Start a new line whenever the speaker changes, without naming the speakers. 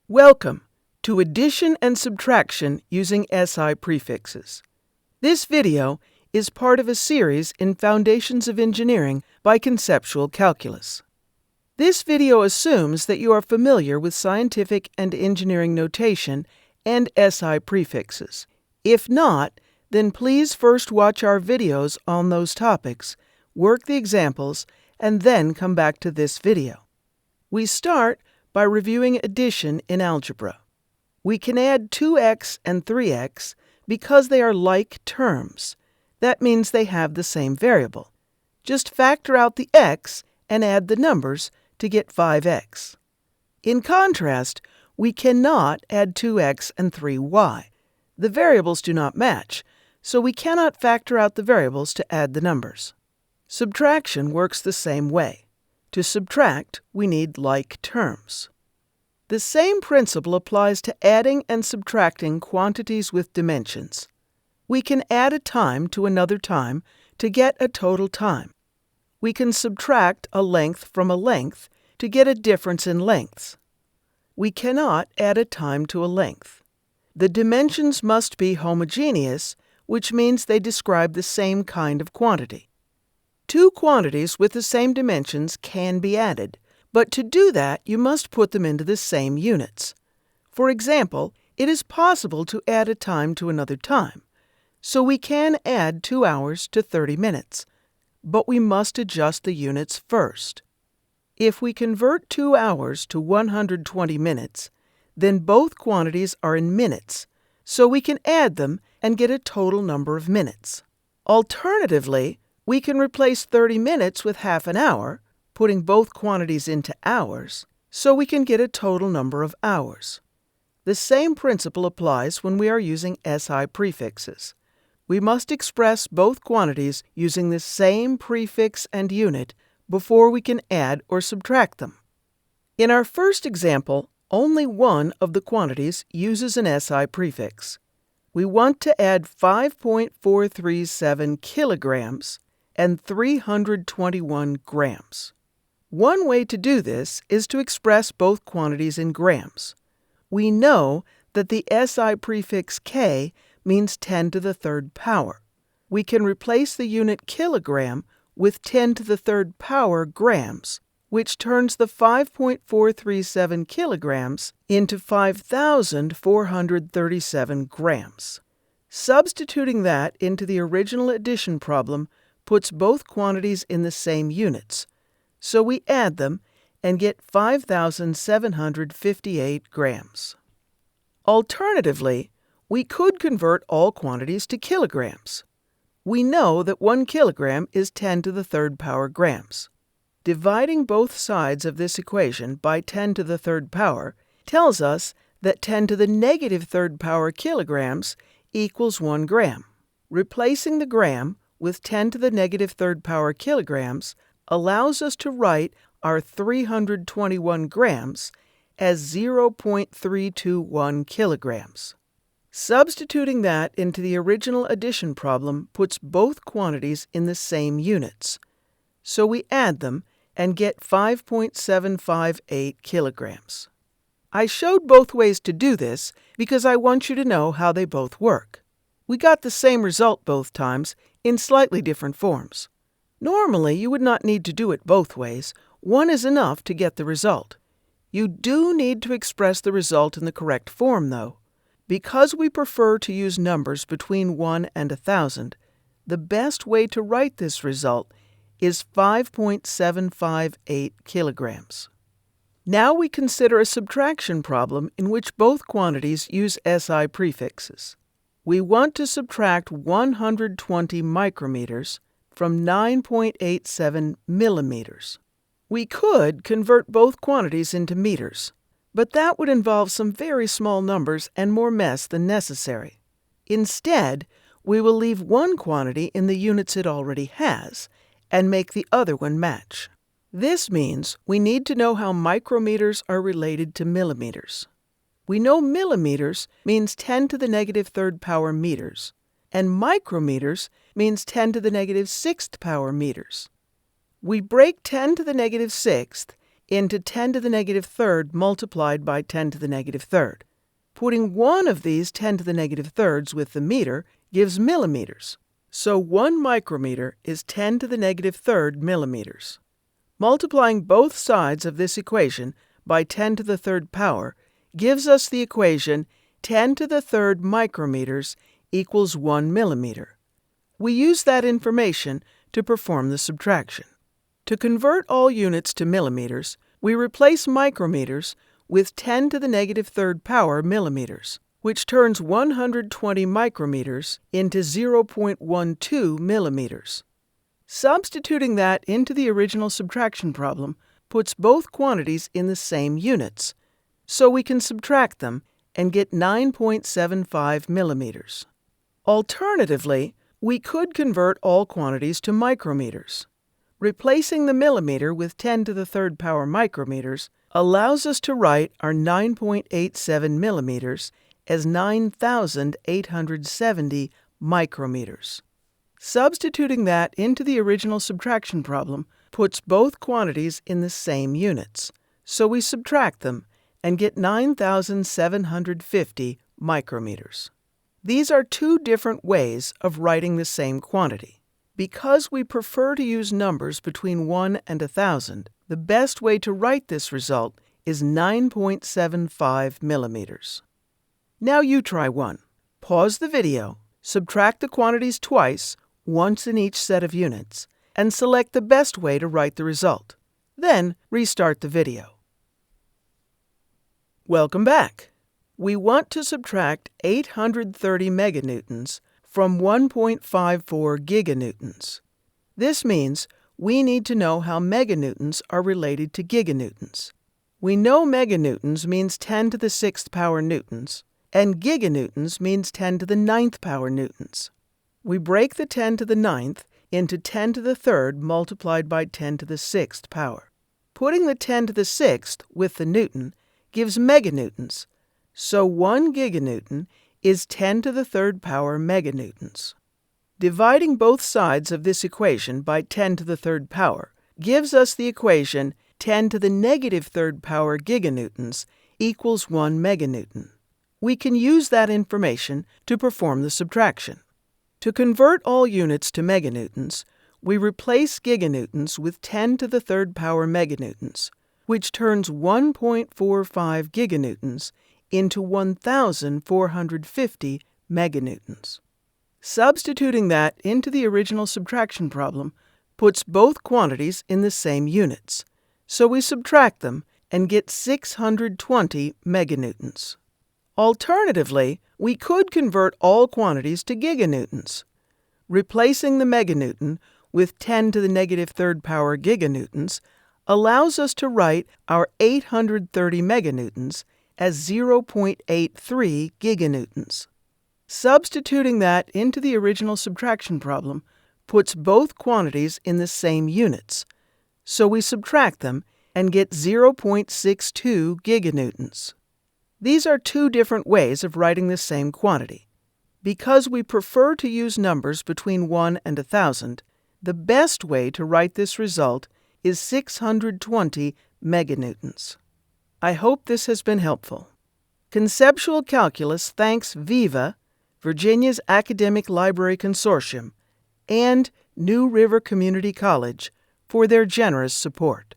Welcome to Addition and Subtraction using SI Prefixes. This video is part of a series in Foundations of Engineering by Conceptual Calculus. This video assumes that you are familiar with scientific and engineering notation and SI prefixes. If not, then please first watch our videos on those topics, work the examples, and then come back to this video. We start by reviewing addition in algebra. We can add 2x and 3x because they are like terms. That means they have the same variable. Just factor out the x and add the numbers to get 5x. In contrast, we cannot add 2x and 3y. The variables do not match, so we cannot factor out the variables to add the numbers. Subtraction works the same way. To subtract, we need like terms. The same principle applies to adding and subtracting quantities with dimensions. We can add a time to another time to get a total time. We can subtract a length from a length to get a difference in lengths. We cannot add a time to a length. The dimensions must be homogeneous, which means they describe the same kind of quantity. Two quantities with the same dimensions can be added, but to do that, you must put them into the same units. For example, it is possible to add a time to another time, so we can add 2 hours to 30 minutes, but we must adjust the units first. If we convert 2 hours to 120 minutes, then both quantities are in minutes, so we can add them and get a total number of minutes. Alternatively, we can replace 30 minutes with half an hour, putting both quantities into hours, so we can get a total number of hours. The same principle applies when we are using SI prefixes. We must express both quantities using the same prefix and unit before we can add or subtract them. In our first example, only one of the quantities uses an SI prefix. We want to add 5.437 kilograms and 321 grams. One way to do this is to express both quantities in grams. We know that the SI prefix k means 10 to the third power. We can replace the unit kilogram with 10 to the third power grams, which turns the 5.437 kilograms into 5,437 grams. Substituting that into the original addition problem puts both quantities in the same units, so we add them and get 5,758 grams. Alternatively, we could convert all quantities to kilograms. We know that 1 kilogram is 10 to the third power grams. Dividing both sides of this equation by 10 to the third power tells us that 10 to the negative third power kilograms equals 1 gram. Replacing the gram with 10 to the negative third power kilograms allows us to write our 321 grams as 0.321 kilograms. Substituting that into the original addition problem puts both quantities in the same units, so we add them and get 5.758 kilograms. I showed both ways to do this because I want you to know how they both work. We got the same result both times in slightly different forms. Normally, you would not need to do it both ways. One is enough to get the result. You do need to express the result in the correct form, though. Because we prefer to use numbers between 1 and 1,000, the best way to write this result is 5.758 kilograms. Now we consider a subtraction problem in which both quantities use SI prefixes. We want to subtract 120 micrometers from 9.87 millimeters. We could convert both quantities into meters, but that would involve some very small numbers and more mess than necessary. Instead, we will leave one quantity in the units it already has and make the other one match. This means we need to know how micrometers are related to millimeters. We know millimeters means 10 to the negative third power meters, and micrometers means 10 to the negative sixth power meters. We break 10 to the negative sixth into 10 to the negative third multiplied by 10 to the negative third. Putting one of these 10 to the negative thirds with the meter gives millimeters. So 1 micrometer is 10 to the negative third millimeters. Multiplying both sides of this equation by 10 to the third power gives us the equation 10 to the third micrometers equals 1 millimeter. We use that information to perform the subtraction. To convert all units to millimeters, we replace micrometers with 10 to the negative third power millimeters, which turns 120 micrometers into 0.12 millimeters. Substituting that into the original subtraction problem puts both quantities in the same units, so we can subtract them and get 9.75 millimeters. Alternatively, we could convert all quantities to micrometers. Replacing the millimeter with 10 to the third power micrometers allows us to write our 9.87 millimeters as 9,870 micrometers. Substituting that into the original subtraction problem puts both quantities in the same units, so we subtract them and get 9,750 micrometers. These are two different ways of writing the same quantity. Because we prefer to use numbers between 1 and 1,000, the best way to write this result is 9.75 millimeters. Now you try one. Pause the video, subtract the quantities twice, once in each set of units, and select the best way to write the result. Then restart the video. Welcome back. We want to subtract 830 meganewtons from 1.54 giganewtons. This means we need to know how meganewtons are related to giganewtons. We know meganewtons means 10 to the 6th power newtons, and giganewtons means 10 to the 9th power newtons. We break the 10 to the 9th into 10 to the 3rd multiplied by 10 to the 6th power. Putting the 10 to the 6th with the newton gives meganewtons, so 1 giganewton is 10 to the 3rd power meganewtons. Dividing both sides of this equation by 10 to the 3rd power gives us the equation 10 to the negative 3rd power giganewtons equals 1 meganewton. We can use that information to perform the subtraction. To convert all units to meganewtons, we replace giganewtons with 10 to the 3rd power meganewtons, which turns 1.45 giganewtons into 1,450 meganewtons. Substituting that into the original subtraction problem puts both quantities in the same units, so we subtract them and get 620 meganewtons. Alternatively, we could convert all quantities to giganewtons. Replacing the meganewton with 10 to the negative 3rd power giganewtons allows us to write our 830 meganewtons as 0.83 giganewtons. Substituting that into the original subtraction problem puts both quantities in the same units, so we subtract them and get 0.62 giganewtons. These are two different ways of writing the same quantity. Because we prefer to use numbers between 1 and 1,000, the best way to write this result is 620 meganewtons. I hope this has been helpful. Conceptual Calculus thanks VIVA, Virginia's Academic Library Consortium, and New River Community College for their generous support.